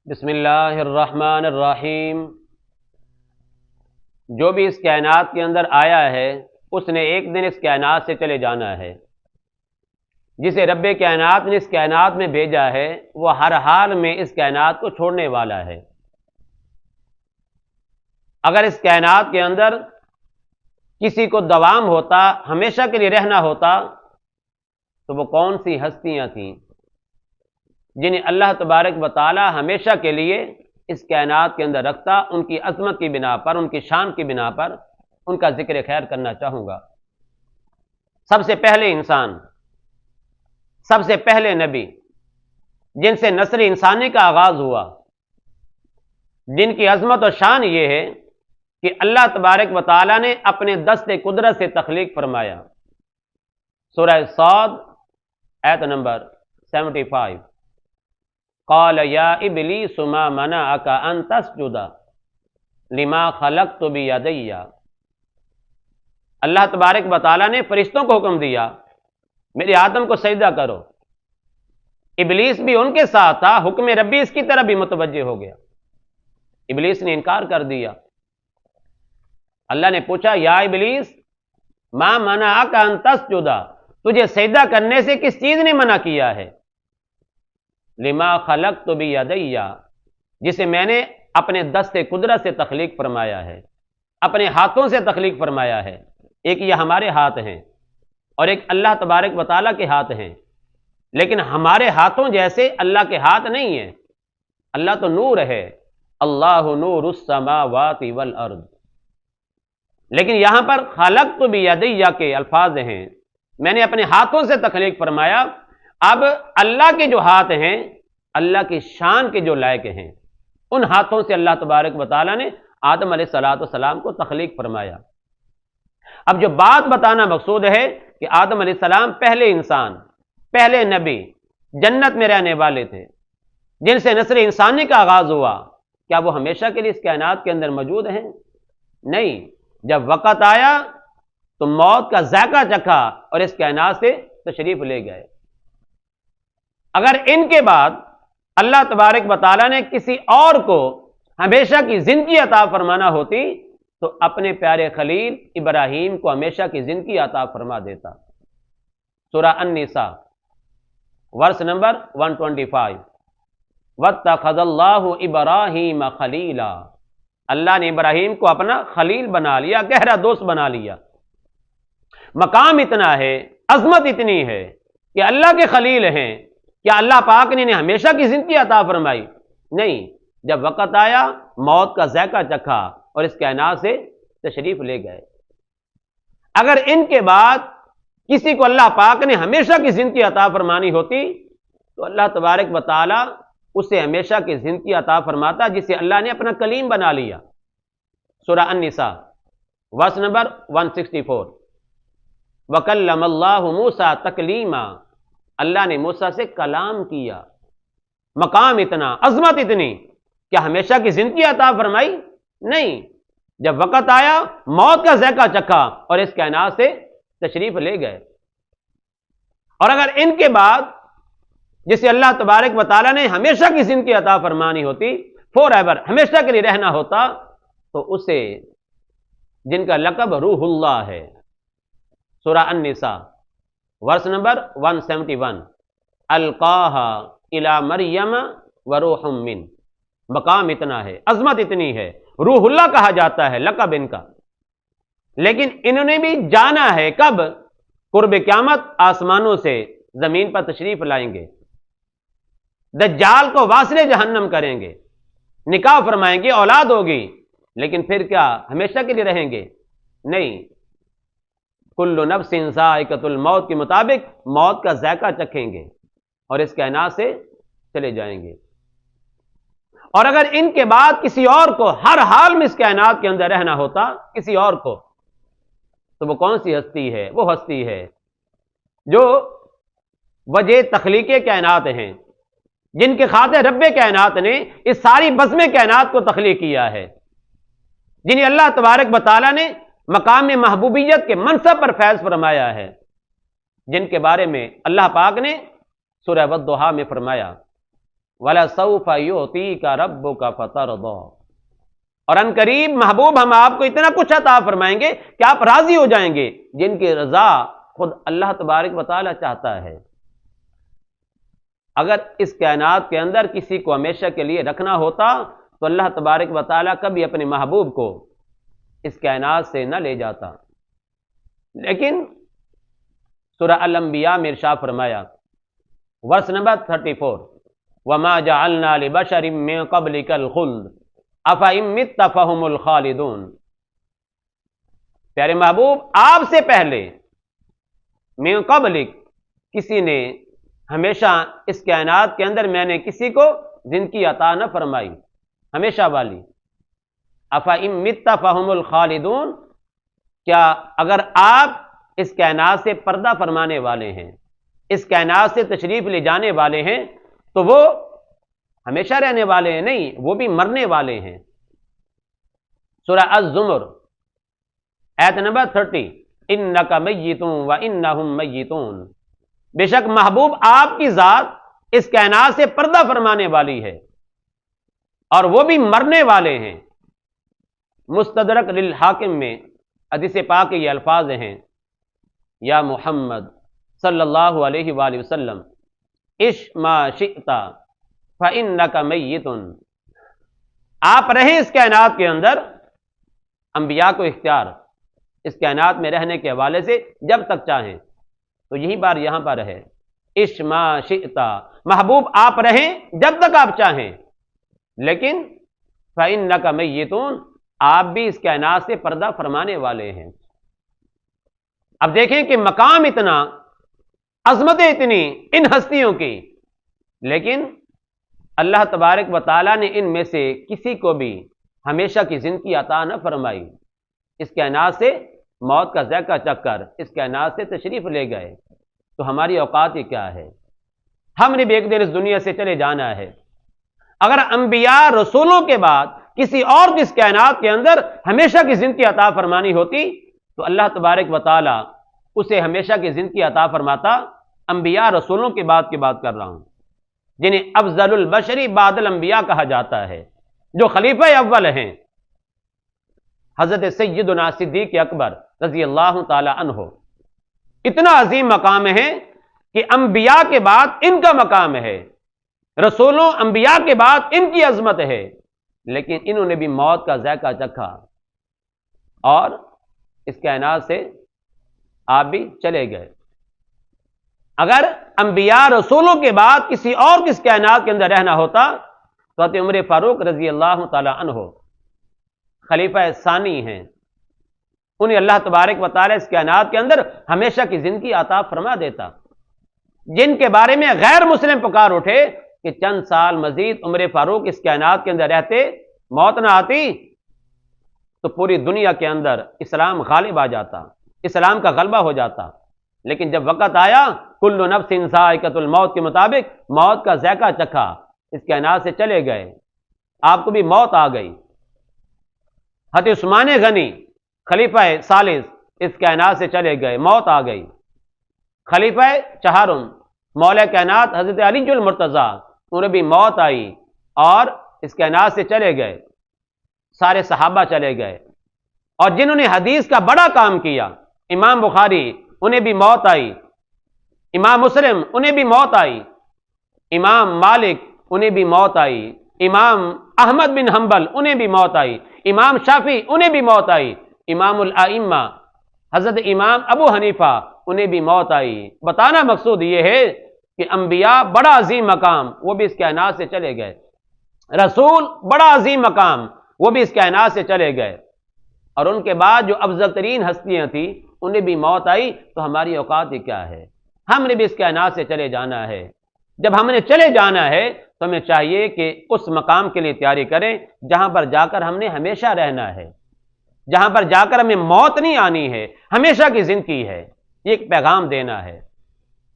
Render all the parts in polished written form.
بسم اللہ الرحمن الرحیم۔ جو بھی اس کائنات کے اندر آیا ہے اس نے ایک دن اس کائنات سے چلے جانا ہے۔ جسے رب کائنات نے اس کائنات میں بھیجا ہے وہ ہر حال میں اس کائنات کو چھوڑنے والا ہے۔ اگر اس کائنات کے اندر کسی کو دوام ہوتا، ہمیشہ کے لیے رہنا ہوتا، تو وہ کون سی ہستیاں تھیں جنہیں اللہ تبارک و تعالی ہمیشہ کے لیے اس کائنات کے اندر رکھتا؟ ان کی عظمت کی بنا پر، ان کی شان کی بنا پر ان کا ذکر خیر کرنا چاہوں گا۔ سب سے پہلے انسان، سب سے پہلے نبی جن سے نسل انسانی کا آغاز ہوا، جن کی عظمت و شان یہ ہے کہ اللہ تبارک و تعالی نے اپنے دست قدرت سے تخلیق فرمایا۔ سورہ صاد آیت نمبر 75، قال یا ابلیس ما منعک ان تسجد لما خلقت بیدی۔ اللہ تبارک و تعالی نے فرشتوں کو حکم دیا میرے آدم کو سجدہ کرو۔ ابلیس بھی ان کے ساتھ تھا، حکم ربی اس کی طرف بھی متوجہ ہو گیا، ابلیس نے انکار کر دیا۔ اللہ نے پوچھا یا ابلیس ما منعک ان تسجد، تجھے سجدہ کرنے سے کس چیز نے منع کیا ہے؟ لما خلقت بیدی، جسے میں نے اپنے دست قدرت سے تخلیق فرمایا ہے، اپنے ہاتھوں سے تخلیق فرمایا ہے۔ ایک یہ ہمارے ہاتھ ہیں اور ایک اللہ تبارک و تعالیٰ کے ہاتھ ہیں، لیکن ہمارے ہاتھوں جیسے اللہ کے ہاتھ نہیں ہیں۔ اللہ تو نور ہے، اللہ نور السماوات والارض، لیکن یہاں پر خلقت بیدی کے الفاظ ہیں، میں نے اپنے ہاتھوں سے تخلیق فرمایا۔ اب اللہ کے جو ہاتھ ہیں، اللہ کی شان کے جو لائق ہیں، ان ہاتھوں سے اللہ تبارک و تعالیٰ نے آدم علیہ السلام کو تخلیق فرمایا۔ اب جو بات بتانا مقصود ہے کہ آدم علیہ السلام پہلے انسان، پہلے نبی، جنت میں رہنے والے تھے، جن سے نسل انسانی کا آغاز ہوا۔ کیا وہ ہمیشہ کے لیے اس کائنات کے اندر موجود ہیں؟ نہیں، جب وقت آیا تو موت کا ذائقہ چکھا اور اس کائنات سے تشریف لے گئے۔ اگر ان کے بعد اللہ تبارک و تعالیٰ نے کسی اور کو ہمیشہ کی زندگی عطا فرمانا ہوتی تو اپنے پیارے خلیل ابراہیم کو ہمیشہ کی زندگی عطا فرما دیتا۔ سورہ النساء ورس نمبر 125، وَاتَّخَذَ اللَّهُ إِبْرَاهِيمَ خَلِيلًا، اللہ نے ابراہیم کو اپنا خلیل بنا لیا، گہرا دوست بنا لیا۔ مقام اتنا ہے، عظمت اتنی ہے کہ اللہ کے خلیل ہیں۔ کیا اللہ پاک نے انہیں ہمیشہ کی زندگی عطا فرمائی؟ نہیں، جب وقت آیا موت کا ذائقہ چکھا اور اس کائنات سے تشریف لے گئے۔ اگر ان کے بعد کسی کو اللہ پاک نے ہمیشہ کی زندگی عطا فرمانی ہوتی تو اللہ تبارک و تعالی اسے ہمیشہ کی زندگی عطا فرماتا، جسے اللہ نے اپنا کلیم بنا لیا۔ سورہ النساء ورس نمبر 164، وَكَلَّمَ اللَّهُ مُوسَىٰ تَكْلِيمًا، اللہ نے موسیٰ سے کلام کیا۔ مقام اتنا، عظمت اتنی، کیا ہمیشہ کی زندگی عطا فرمائی؟ نہیں، جب وقت آیا موت کا ذائقہ چکھا اور اس کائنات سے تشریف لے گئے۔ اور اگر ان کے بعد جسے اللہ تبارک و تعالیٰ نے ہمیشہ کی زندگی عطا فرمانی ہوتی، فور ایور، ہمیشہ کے لیے رہنا ہوتا، تو اسے جن کا لقب روح اللہ ہے، سورہ النساء ورس نمبر 171، القاہا الی مریم وروح من، مقام اتنا ہے، عظمت اتنی ہے، روح اللہ کہا جاتا ہے لقب ان کا۔ لیکن انہوں نے بھی جانا ہے کب؟ قرب قیامت آسمانوں سے زمین پر تشریف لائیں گے، دجال کو واصل جہنم کریں گے، نکاح فرمائیں گے، اولاد ہوگی، لیکن پھر کیا ہمیشہ کے لیے رہیں گے؟ نہیں، کل نفس ذائقۃ الموت کے مطابق موت کا ذائقہ چکھیں گے اور اس کائنات سے چلے جائیں گے۔ اور اگر ان کے بعد کسی اور کو ہر حال میں اس کائنات کے اندر رہنا ہوتا، کسی اور کو، تو وہ کون سی ہستی ہے؟ وہ ہستی ہے جو وجہ تخلیق کائنات ہیں، جن کے خاطر رب کائنات نے اس ساری بزم کائنات کو تخلیق کیا ہے، جنہیں اللہ تبارک و تعالیٰ نے مقام محبوبیت کے منصب پر فیض فرمایا ہے، جن کے بارے میں اللہ پاک نے سورہ والضحیٰ میں فرمایا وَلَسَوْفَ يُعْطِيكَ رَبُّكَ فَتَرْضَىٰ، اور ان قریب محبوب ہم آپ کو اتنا کچھ عطا فرمائیں گے کہ آپ راضی ہو جائیں گے، جن کی رضا خود اللہ تبارک و تعالی چاہتا ہے۔ اگر اس کائنات کے اندر کسی کو ہمیشہ کے لیے رکھنا ہوتا تو اللہ تبارک و تعالی کبھی اپنے محبوب کو اس کائنات سے نہ لے جاتا، لیکن سورہ الانبیاء میں ارشاد فرمایا ورس نمبر 34، وَمَا جَعَلْنَا لِبَشَرٍ مِّن قَبْلِكَ الْخُلْدَ أَفَإِن مِّتَّ فَهُمُ الْخَالِدُونَ، پیارے محبوب آپ سے پہلے من قبلک کسی نے ہمیشہ اس کائنات کے اندر میں نے کسی کو زندگی عطا نہ فرمائی ہمیشہ والی۔ أَفَإِن مِّتَّ فَهُمُ الْخَالِدُونَ، کیا اگر آپ اس کائنات سے پردہ فرمانے والے ہیں، اس کائنات سے تشریف لے جانے والے ہیں، تو وہ ہمیشہ رہنے والے ہیں؟ نہیں، وہ بھی مرنے والے ہیں۔ سورہ الزمر آیت نمبر 30، اِنَّكَ مَيِّتٌ وَإِنَّهُمْ مَيِّتُونَ، بے شک محبوب آپ کی ذات اس کائنات سے پردہ فرمانے والی ہے اور وہ بھی مرنے والے ہیں۔ مستدرک للحاکم میں حدیث پاک کے یہ الفاظ ہیں، یا محمد صلی اللہ علیہ وآلہ وسلم عش ما شئت فإنک میت، آپ رہیں اس کائنات کے اندر، انبیاء کو اختیار اس کائنات میں رہنے کے حوالے سے جب تک چاہیں، تو یہی بار یہاں پر ہے عش ما شئت، محبوب آپ رہیں جب تک آپ چاہیں، لیکن فإنک میت، آپ بھی اس کائنات سے پردہ فرمانے والے ہیں۔ اب دیکھیں کہ مقام اتنا، عظمتیں اتنی ان ہستیوں کی، لیکن اللہ تبارک و تعالیٰ نے ان میں سے کسی کو بھی ہمیشہ کی زندگی عطا نہ فرمائی، اس کائنات سے موت کا ذائقہ چکھ کر اس کائنات سے تشریف لے گئے۔ تو ہماری اوقات یہ کیا ہے؟ ہم نے بھی ایک دن اس دنیا سے چلے جانا ہے۔ اگر انبیاء رسولوں کے بعد کسی اور کو اس کائنات کے اندر ہمیشہ کی زندگی عطا فرمانی ہوتی تو اللہ تبارک و تعالی اسے ہمیشہ کی زندگی عطا فرماتا۔ انبیاء رسولوں کے بعد کی بات کر رہا ہوں، جنہیں افضل البشری بعد الانبیاء کہا جاتا ہے، جو خلیفہ اول ہیں، حضرت سیدنا صدیق اکبر رضی اللہ تعالی عنہ۔ اتنا عظیم مقام ہے کہ انبیاء کے بعد ان کا مقام ہے، رسولوں انبیاء کے بعد ان کی عظمت ہے، لیکن انہوں نے بھی موت کا ذائقہ چکھا اور اس کائنات سے آپ بھی چلے گئے۔ اگر انبیاء رسولوں کے بعد کسی اور کس کائنات کے اندر رہنا ہوتا تو حضرت عمر فاروق رضی اللہ تعالی عنہ خلیفہ ثانی ہیں، انہیں اللہ تبارک و تعالی اس کائنات کے اندر ہمیشہ کی زندگی عطا فرما دیتا، جن کے بارے میں غیر مسلم پکار اٹھے کہ چند سال مزید عمر فاروق اس کائنات کے اندر رہتے، موت نہ آتی تو پوری دنیا کے اندر اسلام غالب آ جاتا، اسلام کا غلبہ ہو جاتا۔ لیکن جب وقت آیا کل نفس ذائقۃ الموت کے مطابق موت کا ذائقہ چکھا، اس کائنات سے چلے گئے، آپ کو بھی موت آ گئی۔ حضرت عثمان غنی خلیفہ ثالث اس کائنات سے چلے گئے، موت آ گئی۔ خلیفہ چہارم مولا کائنات حضرت علی المرتضیٰ، انہیں بھی موت آئی اور اس کائنات سے چلے گئے، سارے صحابہ چلے گئے۔ اور جنہوں نے حدیث کا بڑا کام کیا، امام بخاری، انہیں بھی موت آئی، امام مسلم، انہیں بھی موت آئی، امام مالک، انہیں بھی موت آئی، امام احمد بن حنبل، انہیں بھی موت آئی، امام شافعی، انہیں بھی موت آئی، امام الائمہ حضرت امام ابو حنیفہ، انہیں بھی موت آئی۔ بتانا مقصود یہ ہے کہ انبیاء بڑا عظیم مقام، وہ بھی اس کائنات سے چلے گئے، رسول بڑا عظیم مقام، وہ بھی اس کائنات سے چلے گئے، اور ان کے بعد جو افضل ترین ہستیاں تھیں انہیں بھی موت آئی۔ تو ہماری اوقات یہ کیا ہے؟ ہم نے بھی اس کائنات سے چلے جانا ہے۔ جب ہم نے چلے جانا ہے تو ہمیں چاہیے کہ اس مقام کے لیے تیاری کریں جہاں پر جا کر ہم نے ہمیشہ رہنا ہے، جہاں پر جا کر ہمیں موت نہیں آنی ہے، ہمیشہ کی زندگی ہے۔ یہ ایک پیغام دینا ہے۔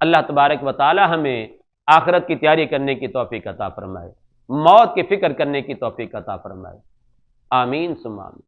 اللہ تبارک و تعالی ہمیں آخرت کی تیاری کرنے کی توفیق عطا فرمائے، موت کی فکر کرنے کی توفیق عطا فرمائے، آمین ثم آمین۔